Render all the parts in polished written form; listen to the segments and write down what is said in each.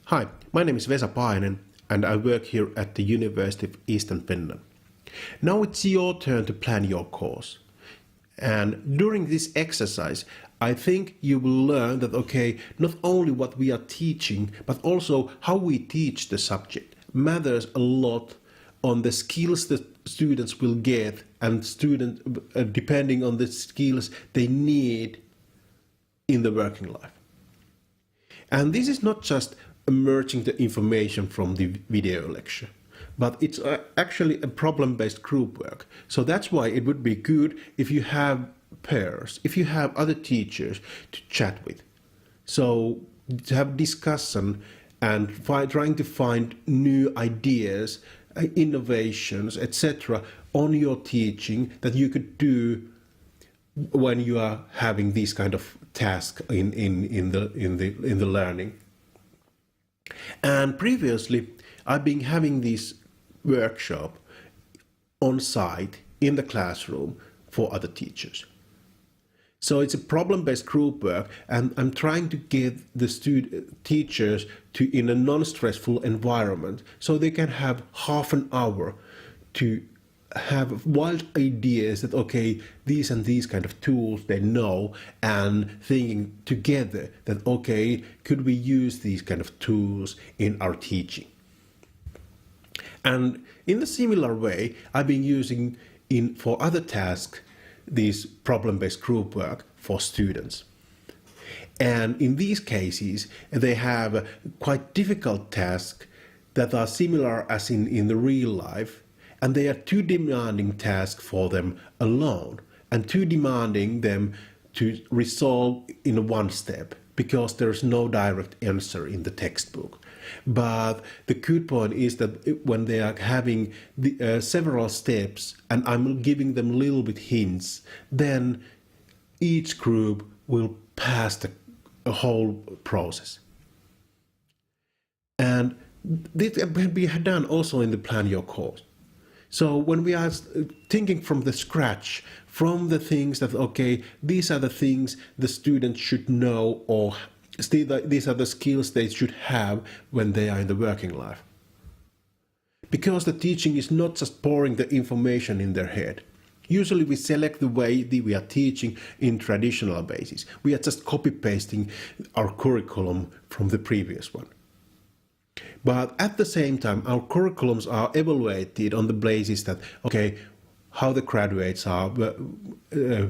Hi, my name is Vesa Painen and I work here at the University of Eastern Finland. Now it's your turn to plan your course. And during this exercise, I think you will learn that, not only what we are teaching, but also how we teach the subject matters a lot on the skills that students will get and depending on the skills they need in the working life. And this is not just emerging the information from the video lecture, but it's actually a problem-based group work. So that's why it would be good if you have pairs, if you have other teachers to chat with. So to have discussion and trying to find new ideas, innovations, etc. on your teaching that you could do when you are having these kind of tasks in the learning. And previously, I've been having this workshop on site in the classroom for other teachers. So it's a problem-based group work, and I'm trying to get the teachers to in a non-stressful environment, so they can have half an hour to have wild ideas that these and these kind of tools they know, and thinking together that could we use these kind of tools in our teaching. And in a similar way, I've been using for other tasks this problem-based group work for students. And in these cases, they have quite difficult tasks that are similar as in the real life, and they are too demanding tasks for them alone, and too demanding them to resolve in one step, because there's no direct answer in the textbook. But the good point is that when they are having several steps, and I'm giving them little bit hints, then each group will pass the whole process. And this can be done also in the Plan Your Course. So when we are thinking from the scratch, from the things that, these are the things the students should know, or these are the skills they should have when they are in the working life. Because the teaching is not just pouring the information in their head. Usually we select the way we are teaching in traditional basis. We are just copy-pasting our curriculum from the previous one. But at the same time, our curriculums are evaluated on the basis that, how the graduates are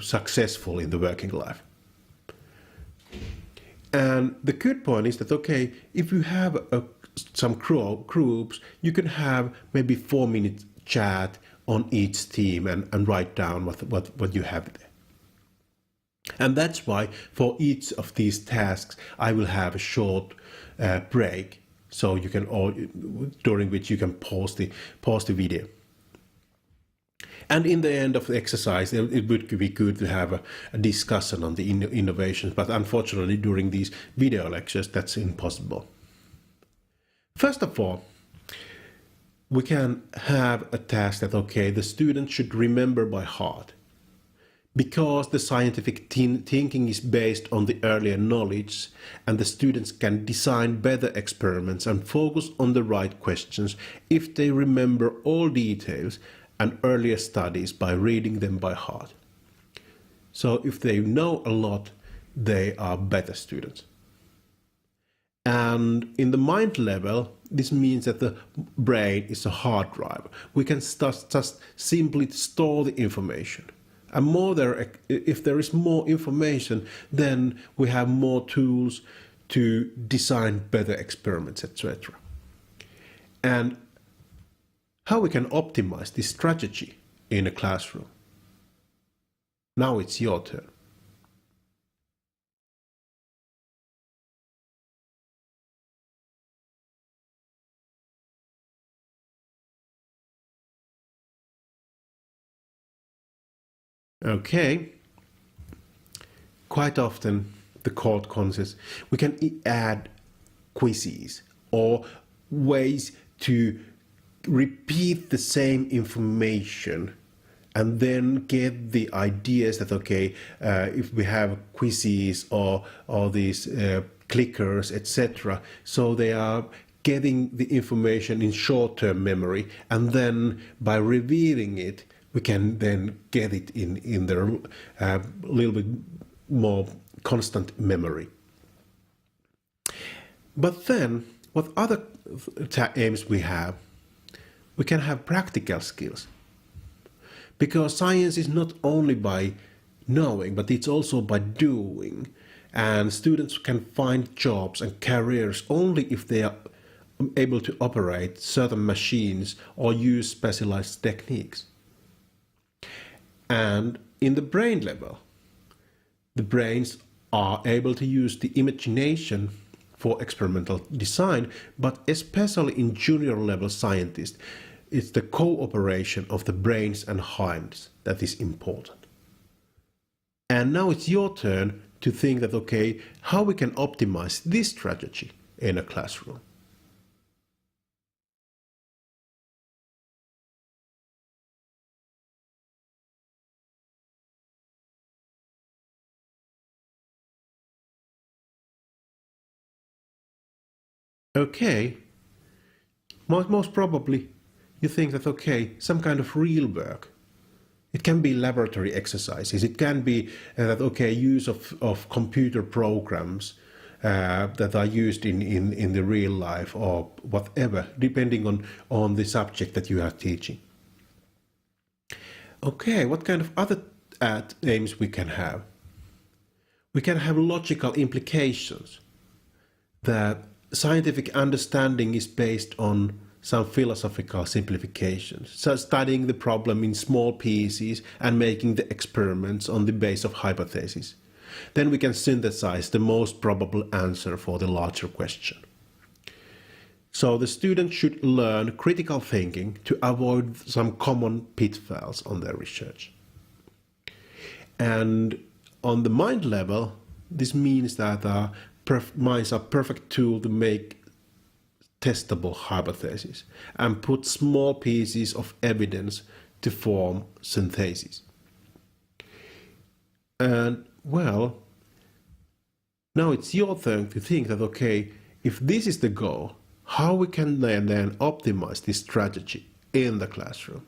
successful in the working life. And the good point is that, if you have some groups, you can have maybe 4-minute chat on each team and write down what you have there. And that's why for each of these tasks, I will have a short break. So you can during which you can pause the video. And in the end of the exercise, it would be good to have a discussion on the innovations, but unfortunately during these video lectures, that's impossible. First of all, we can have a task that, the student should remember by heart. Because the scientific thinking is based on the earlier knowledge, and the students can design better experiments and focus on the right questions if they remember all details and earlier studies by reading them by heart. So if they know a lot, they are better students. And in the mind level, this means that the brain is a hard drive. We can just simply store the information. And if there is more information, then we have more tools to design better experiments, etc. And how we can optimize this strategy in a classroom. Now it's your turn. Quite often the court consists, we can add quizzes or ways to repeat the same information and then get the ideas that, if we have quizzes or these clickers, etc. So they are getting the information in short-term memory, and then by revealing it, we can then get it in their little bit more constant memory. But then, what other aims we have? We can have practical skills. Because science is not only by knowing, but it's also by doing. And students can find jobs and careers only if they are able to operate certain machines or use specialized techniques. And in the brain level, the brains are able to use the imagination for experimental design, but especially in junior level scientists, it's the cooperation of the brains and minds that is important. And now it's your turn to think that, okay, how we can optimize this strategy in a classroom. Okay, most probably you think that, okay, some kind of real work. It can be laboratory exercises. It can be that, okay, use of computer programs that are used in the real life or whatever, depending on the subject that you are teaching. Okay, what kind of other aims we can have? We can have logical implications, that scientific understanding is based on some philosophical simplifications, so studying the problem in small pieces and making the experiments on the base of hypotheses. Then we can synthesize the most probable answer for the larger question. So the student should learn critical thinking to avoid some common pitfalls on their research. And on the mind level, this means that minds are perfect tool to make testable hypotheses and put small pieces of evidence to form syntheses. And well, now it's your turn to think that, okay, if this is the goal, how we can then optimize this strategy in the classroom.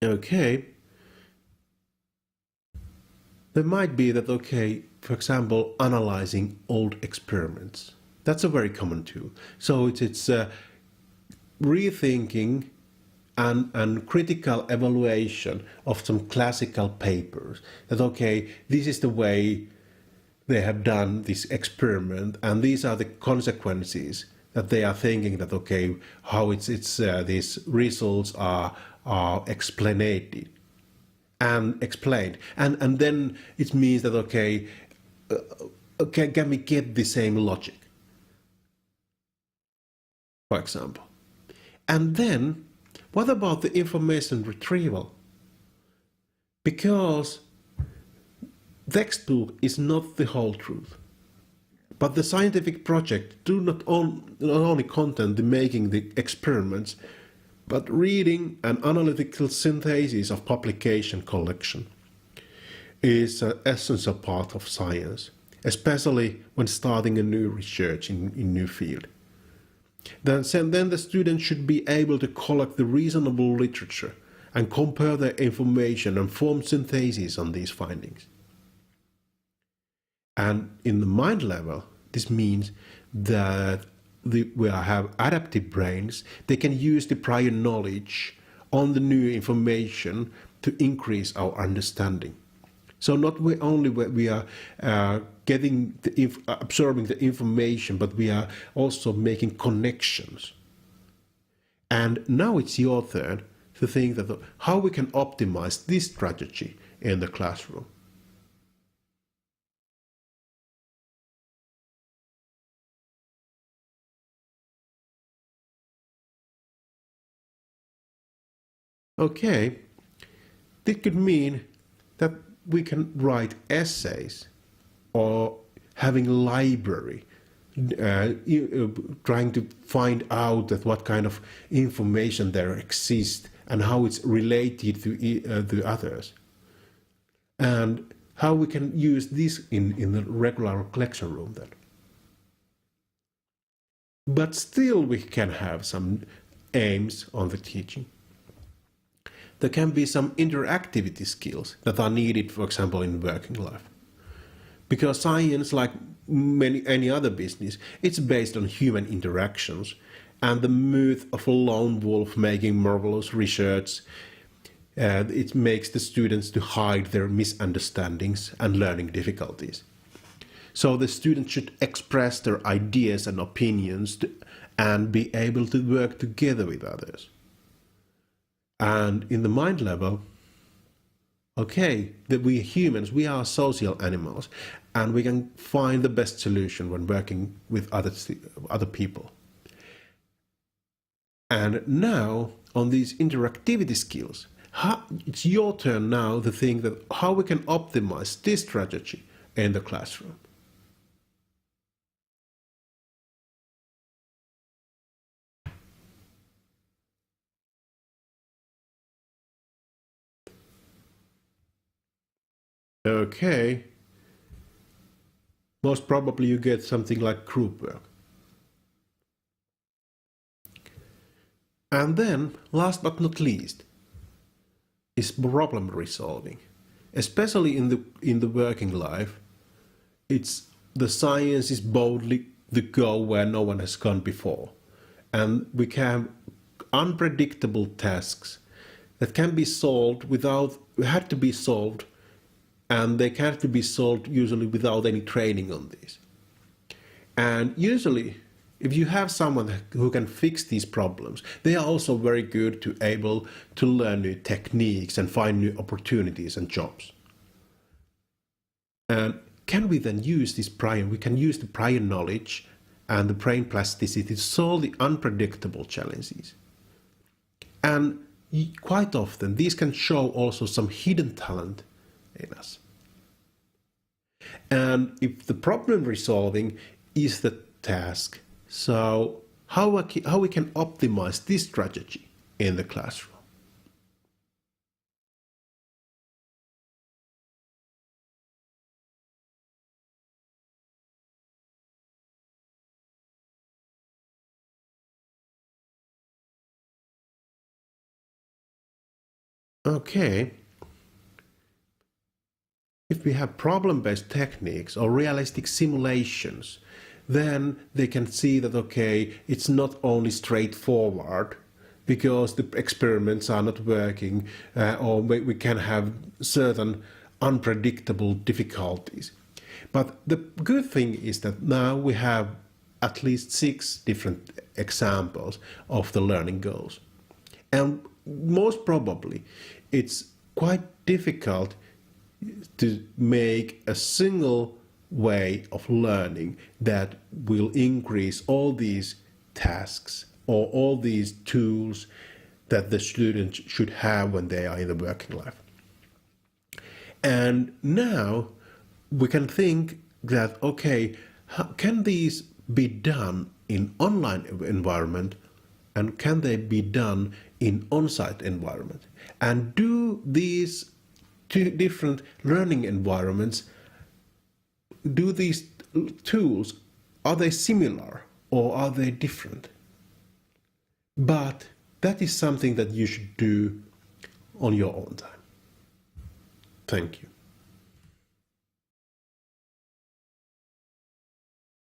Okay, there might be that, okay, for example, analyzing old experiments. That's a very common tool. So it's rethinking and critical evaluation of some classical papers. That, okay, this is the way they have done this experiment, and these are the consequences that they are thinking that, okay, how these results are explained and explained, and then it means that, okay, can we get the same logic, for example? And then what about the information retrieval? Because textbook is not the whole truth, but the scientific project do not only content the making the experiments, but reading and analytical synthesis of publication collection is an essential part of science, especially when starting a new research in new field. Then the student should be able to collect the reasonable literature and compare the information and form syntheses on these findings. And in the mind level, this means that we have adaptive brains. They can use the prior knowledge on the new information to increase our understanding. So not only we are absorbing the information, but we are also making connections. And now it's your turn to think that how we can optimize this strategy in the classroom. Okay, this could mean that we can write essays or having a library trying to find out that what kind of information there exists and how it's related to others, and how we can use this in the regular lecture room then. But still we can have some aims on the teaching. There can be some interactivity skills that are needed, for example, in working life. Because science, like any other business, it's based on human interactions, and the myth of a lone wolf making marvelous research, it makes the students to hide their misunderstandings and learning difficulties. So the students should express their ideas and opinions and be able to work together with others. And in the mind level, okay, that we humans, we are social animals, and we can find the best solution when working with other people. And now, on these interactivity skills, it's your turn now to think that how we can optimize this strategy in the classroom. Okay. Most probably you get something like group work. And then, last but not least, is problem resolving. Especially in the working life, the science is boldly to go where no one has gone before. And we can have unpredictable tasks that can be solved had to be solved, and they can't be solved usually without any training on these. And usually, if you have someone who can fix these problems, they are also very good to able to learn new techniques and find new opportunities and jobs. And can we then use we can use the prior knowledge and the brain plasticity to solve the unpredictable challenges. And quite often, these can show also some hidden talent in us. And if the problem resolving is the task, so how we can optimize this strategy in the classroom? Okay. If we have problem-based techniques or realistic simulations, then they can see that, okay, it's not only straightforward because the experiments are not working, or we can have certain unpredictable difficulties. But the good thing is that now we have at least 6 different examples of the learning goals. And most probably, it's quite difficult to make a single way of learning that will increase all these tasks or all these tools that the students should have when they are in the working life. And now we can think that, okay, how can these be done in online environment, and can they be done in on-site environment? And do these 2 different learning environments, do these tools, are they similar or are they different? But that is something that you should do on your own time. Thank you.